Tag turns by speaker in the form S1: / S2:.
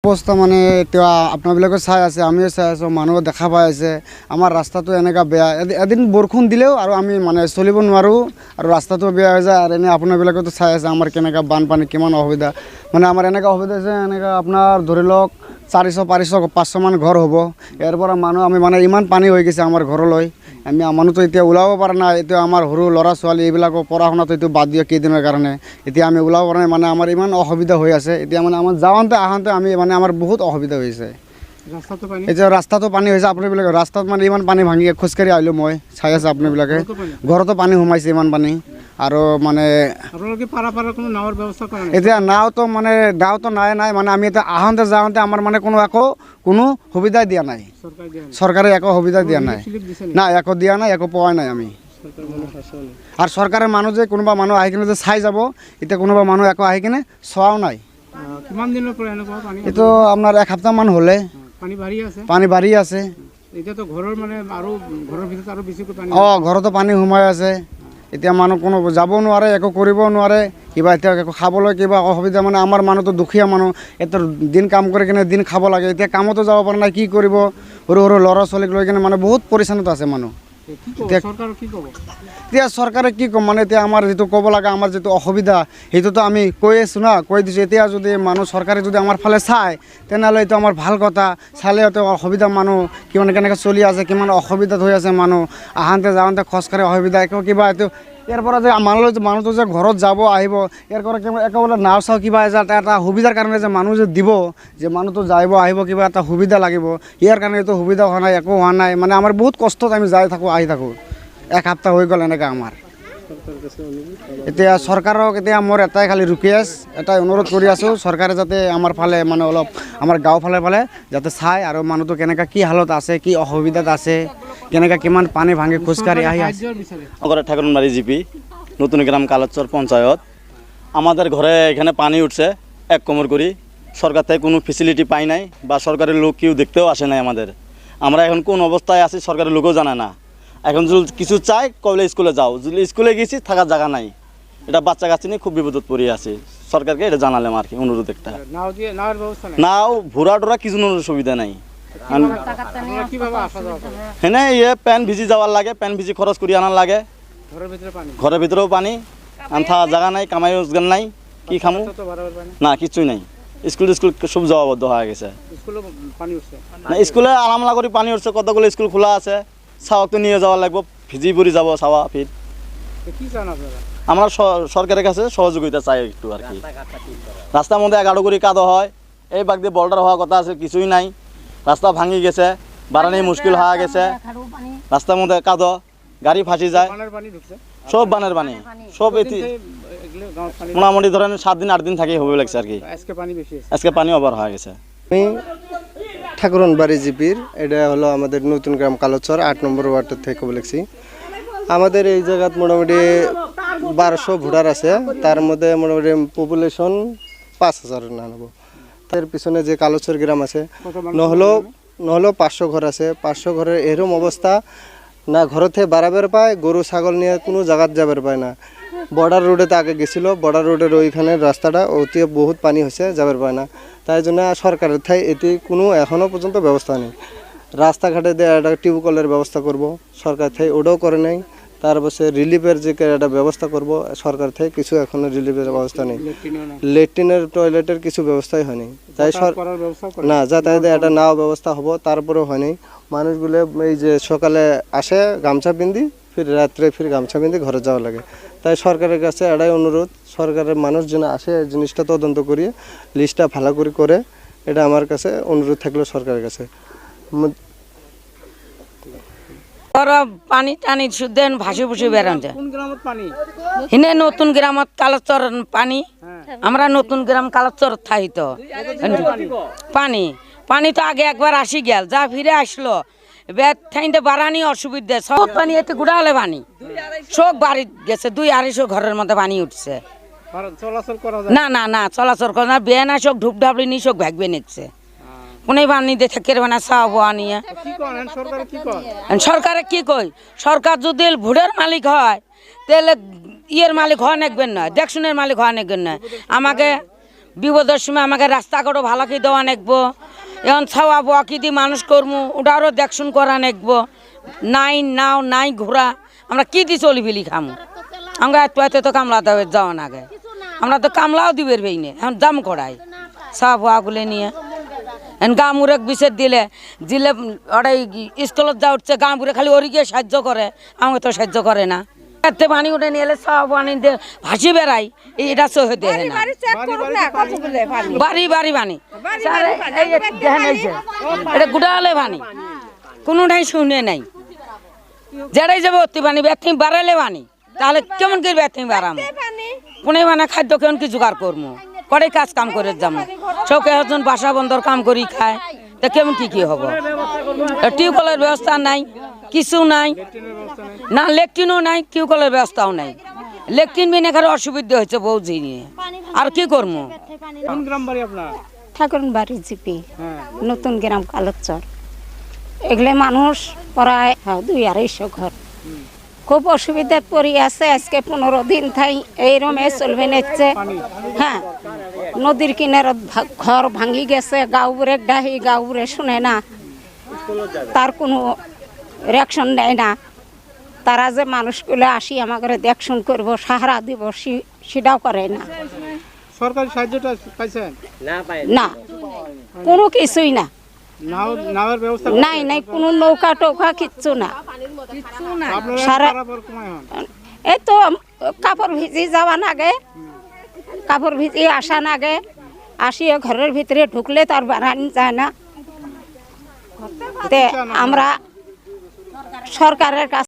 S1: অৱস্থা মানে এতিয়া আপোনালোকে চাই আছে, আমিও চাই আছোঁ, মানুহে দেখা পাই আছে আমাৰ ৰাস্তাটো এনেকুৱা বেয়া। এদিন বৰষুণ দিলেও আৰু আমি মানে চলিব নোৱাৰোঁ আৰু ৰাস্তাটো বেয়া হৈ যায়। আৰু এনে আপোনালোকেতো চাই আছে আমাৰ কেনেকুৱা বানপানী, কিমান অসুবিধা। মানে আমাৰ এনেকুৱা অসুবিধা হৈছে, এনেকুৱা আপোনাৰ ধৰি লওক 400-500 মান ঘৰ হ'ব। ইয়াৰ পৰা মানুহ আমি মানে ইমান পানী হৈ গৈছে আমাৰ ঘৰলৈ, আমি মানুহতো এতিয়া ওলাব পৰা নাই। এতিয়া আমাৰ সৰু ল'ৰা ছোৱালী এইবিলাকৰ পঢ়া শুনাটো এইটো বাদ দিয়া কেইদিনৰ কাৰণে এতিয়া আমি ওলাব পৰা নাই। মানে আমাৰ ইমান অসুবিধা হৈ আছে এতিয়া, মানে আমাৰ যাওঁতে আহোঁতে আমি মানে আমাৰ বহুত অসুবিধা হৈছে। এতিয়া ৰাস্তাটো পানী হৈছে, আপোনালোকে ৰাস্তাত মানে ইমান পানী ভাঙি খোজকাঢ়ি আহিলোঁ, মই চাই আছে আপোনালোকে ঘৰতো পানী সোমাইছে ইমান পানী। আৰু মানে এতিয়া নাওতো নাই মানে আমি এতিয়া আহোঁতে যাওঁতে আমাৰ মানে কোনো সুবিধা দিয়া নাই, চৰকাৰে একো সুবিধা দিয়া নাই, না একো দিয়া নাই, একো পোৱা নাই আমি। আৰু চৰকাৰৰ মানুহ যে কোনোবা মানুহ আহি কিনে যে চাই যাব, এতিয়া কোনোবা মানুহ একো আহি কিনে চোৱাও নাই।
S2: কিমান দিনৰ পৰা এনেকুৱা পানী?
S1: এইটো আপোনাৰ 1 সপ্তাহমান হ'লে পানী বাঢ়ি আছে।
S2: এতিয়াতো ঘৰৰ মানে আৰু ঘৰৰ ভিতৰত আৰু বেছিকৈ পানী।
S1: ঘৰতো পানী সোমাই আছে। এতিয়া মানুহ কোনো যাব নোৱাৰে, একো কৰিব নোৱাৰে, কিবা এতিয়া একো খাবলৈ কিবা অসুবিধা। মানে আমাৰ মানুহটো দুখীয়া মানুহ, এতিয়া দিন কাম কৰি কিনে দিন খাব লাগে, এতিয়া কামতো যাব পৰা নাই, কি কৰিব। সৰু সৰু ল'ৰা ছোৱালীক লৈ কিনে মানে বহুত পৰিচানত আছে মানুহ। এতিয়া চৰকাৰে কি ক'ম, মানে এতিয়া আমাৰ যিটো ক'ব লাগে, আমাৰ যিটো অসুবিধা সেইটোতো আমি কৈ আছোঁ না, কৈ দিছোঁ। এতিয়া যদি চৰকাৰে যদি আমাৰ ফালে চায় তেনেহ'লে এইটো আমাৰ ভাল কথা। চালে হয়তো অসুবিধা মানুহ কিমান কেনেকৈ চলি আছে, কিমান অসুবিধাত হৈ আছে মানুহ, আহোঁতে যাওঁতে খোজকাঢ়ি অসুবিধা একো কিবা। এইটো ইয়াৰ পৰা যে মানুহটো যে ঘৰত যাব আহিব, ইয়াৰ পৰা একেবাৰে নাও চাও কিবা এটা সুবিধাৰ কাৰণে যে মানুহ যে দিব, যে মানুহটো যাব আহিব, কিবা এটা সুবিধা লাগিব, ইয়াৰ কাৰণে এইটো সুবিধা হোৱা নাই, একো হোৱা নাই। মানে আমাৰ বহুত কষ্টত আমি যাই থাকোঁ, আহি থাকোঁ। 1 সপ্তাহ হৈ গ'ল এনেকৈ আমাৰ। এতিয়া চৰকাৰক এতিয়া মোৰ এটাই খালি ৰিকুৱেষ্ট, এটাই অনুৰোধ কৰি আছোঁ, চৰকাৰে যাতে আমাৰ ফালে মানে অলপ আমাৰ গাঁও ফালে যাতে চায়, আৰু মানুহটো কেনেকৈ কি হালত আছে, কি অসুবিধাত আছে, কেনেকৈ কিমান পানী ভাঙি খোজকাঢ়ি আহি আছে।
S3: ঠাকুরনবাড়ি জিপি, নতুন গ্রাম কালোচর পঞ্চায়েত। আমাদের ঘরে এখানে পানি উঠছে 1 কোমর করি। সরকার থেকে কোনো ফেসিলিটি পাই নাই, বা সরকারের লোক কেউ দেখতেও আসে নাই আমাদের। আমরা এখন কোন অবস্থায় আছি সরকারের লোকও জানে না। এখন যদি কিছু চাই কইলে স্কুলে যাও, যদি স্কুলে গেছি থাকার জায়গা নাই। এটা বাচ্চা কাচ্চা নিয়ে খুব বিপদত পড়ে আছে। সরকারকে এটা জানালাম আর কি, অনুরোধ একটা। নাও ভোরা টোরা কিছু সুবিধা নাই। হ্যাঁ প্যান ভিজি যাওয়ার লাগে, প্যান ভিজি খরচ করি আনার লাগে। ঘরের ভিতরেও পানি, আনথা জায়গা নাই, কামাই রোজগার নাই, কি খামু না, কিছুই নাই। স্কুল সব জবাবদ্ধ হয়ে গেছে। না স্কুলে আলামলা করে পানি উঠছে, কতগুলো স্কুল খোলা আছে, সাওয়াক তো নিয়ে যাওয়া লাগবে, ভিজি পড়ি যাবো সাওয়া ফির। আমরা সরকারের কাছে সহযোগিতা চাই একটু আর কি। রাস্তার মধ্যে 11 করে কাদো হয়, এই বাগ দিয়ে বল্ডার হওয়ার কথা আছে, কিছুই নাই। রাস্তা ভাঙি গেছে, বাড়ানি মুশকিল হয়ে গেছে, রাস্তার মধ্যে কাদো, গাড়ি ফাঁসি যায়, সব বানের পানি, সব মোটামুটি ধরেন 7 দিন 8 দিন থাকি হবে লাগছে আর কি। আজকে পানি ওভার হয়ে গেছে।
S4: আমি ঠাকুরনবাড়ি জিপির, এটা হলো আমাদের নতুন গ্রাম কালোচর 8 নম্বর ওয়ার্ড থেকে বলেছি। আমাদের এই জায়গাত মোটামুটি 1200 ভোটার আছে, তার মধ্যে মোটামুটি পপুলেশন 5000 না নেব। তার পিছনে যে কালোচর গ্রাম আছে, নহলেও 500 ঘর আছে। 500 ঘরের এরকম অবস্থা, না ঘর থেকে বাড়াবার পায়, গরু ছাগল নিয়ে কোনো জায়গাত যাবার পায় না। বর্ডার রোডেতে আগে গেছিল, বর্ডার রোডের ওইখানে রাস্তাটা ওতে বহুত পানি হয়েছে, যাবার পায় না। তাই জন্য সরকারের ঠাই এটি কোনো এখনও পর্যন্ত ব্যবস্থা নেই। রাস্তাঘাটে দিয়ে একটা টিউবওয়েলের ব্যবস্থা করব, সরকার থেকে ওটাও করে নেই। তারপরে রিলিফের যে একটা ব্যবস্থা করব, সরকার থেকে কিছু এখনো রিলিফের ব্যবস্থা নেই। ল্যাট্রিনের টয়লেটের কিছু ব্যবস্থাই হয়নি। তাই না যাতায়াতে একটা নাও ব্যবস্থা হবো, তারপরেও হয়নি। মানুষগুলো এই যে সকালে আসে গামছা পিন্দি, ফির রাত্রে ফির গামছা পিন্দি ঘরে যাওয়া লাগে। তাই সরকারের কাছে এটাই অনুরোধ, সরকারের মানুষ যেন আসে, জিনিসটা তদন্ত করিয়ে লিস্টটা ভালো করে, এটা আমার কাছে অনুরোধ থাকলো সরকারের কাছে।
S5: পানি টানি শুদ্ধেন ভাসি ভুসি বেড়ান যায়। হিনে নতুন গ্রামত কালোচর পানি, আমরা নতুন গ্রাম কালোচর থাইতো পানি তো আগে একবার আসি গেল, যা ফিরে আসলো ঠাইতে বাড়ানি অসুবিধা, সব পানি এতে গুড়ালে পানি সব বাড়ি গেছে, 2-250 ঘরের মধ্যে পানি উঠছে। না চলাচল করে না, বেন আসক ঢুপ ঢাবলি নি সব ভাগবে নিচ্ছে। কোনে পানি দিয়ে থাকে মানে চাবো আনিয়ে। সরকারে কি কই, সরকার যদি ভোটের মালিক হয় তাহলে ইয়ের মালিক হওয়া নেকবেন নয়, দেখশুনের মালিক হওয়া নেকবেন নয়। আমাকে বিপদের সময় আমাকে রাস্তাঘাটও ভালো কি দেওয়া নেকবো, এখন ছাওয়া বোয়া কি দিয়ে মানুষ করবো ওটারও দেখশুন করা নেকবো। নাই নাও নাই ঘোরা, আমরা কি দিয়ে চলি ফেলি খামু? আমরা এত এত তো কামলা দেবে যাওয়া আগে, আমরা তো কামলাও দিবের বেই না, এখন দাম করাই ছাওয়া বোয়াগুলো নিয়ে। এখন গা মুরেক বিষের দিলে দিলে ওরা স্কুলত যা উঠছে গা মুরে খালি ওরি গিয়ে সাহায্য করে, আমাকে তো সাহায্য করে না। এতে পানি উঠে নিয়ে এলে সব পানি দিয়ে ভাসি বেড়াই, এটা সহে দেয় না। বাড়ি বাড়ি পানি এটা গুড়া হলে পানি কোনোটাই শুনে নাই। যেটাই যাবে অতি পানি ব্যথি বাড়ালে পানি, তাহলে কেমন করে ব্যথি বাড়াম? কোনে মানে খাদ্য কেমন কি জোগাড় করবো? কটাই কাজ কাম করে যাবো, চৌকে একজন বাসা বন্দর কাম করি খায়, তা কেমন কি হবো? টিউবওয়েলের ব্যবস্থা নাই, কিছু নাই, না লেট্রিনও নাই, টিউবওয়েলের ব্যবস্থাও নাই। লেট্রিন বিনে খালি অসুবিধা হয়েছে বৌজি নিয়ে, আর কি করবো?
S2: কোন গ্রাম বাড়ি আপনার?
S6: ঠাকুরন বাড়ি জিপি, নতুন গ্রাম কালোচর। এগুলো মানুষ প্রায় 200-250 ঘর, খুব অসুবিধায় পড়ি আছে। আজকে 15 দিন থাই এইরমে চলবে নিচ্ছে। হ্যাঁ, নদীর কিনারত ঘর ভাঙি গেছে, গাঁউরে ডাহি গাঁউরে শুনে না, তার কোনো রিয়াকশন নেয় না। তারা যে মানুষগুলো আসি আমাকে দেখশন করবো, সাহারা দিব, সেটাও করে না।
S2: সরকারি সাহায্যটা পাইছেন?
S6: না, কোনো কিছুই না,
S2: নাওয়ের ব্যবস্থা
S6: নাই নাই, কোনো নৌকা টৌকা কিচ্ছু না।
S2: আপনারা
S6: সারা
S2: পারাপার কমায় হন?
S6: এই তো কাপড় ভিজি যাওয়া নাগে, কাপড় ভিজি আসা নাগে, আসিয়ে ঘরের ভিতরে ঢুকলে তার বাড়ানি যায় না। তে আমরা সরকারের কাছে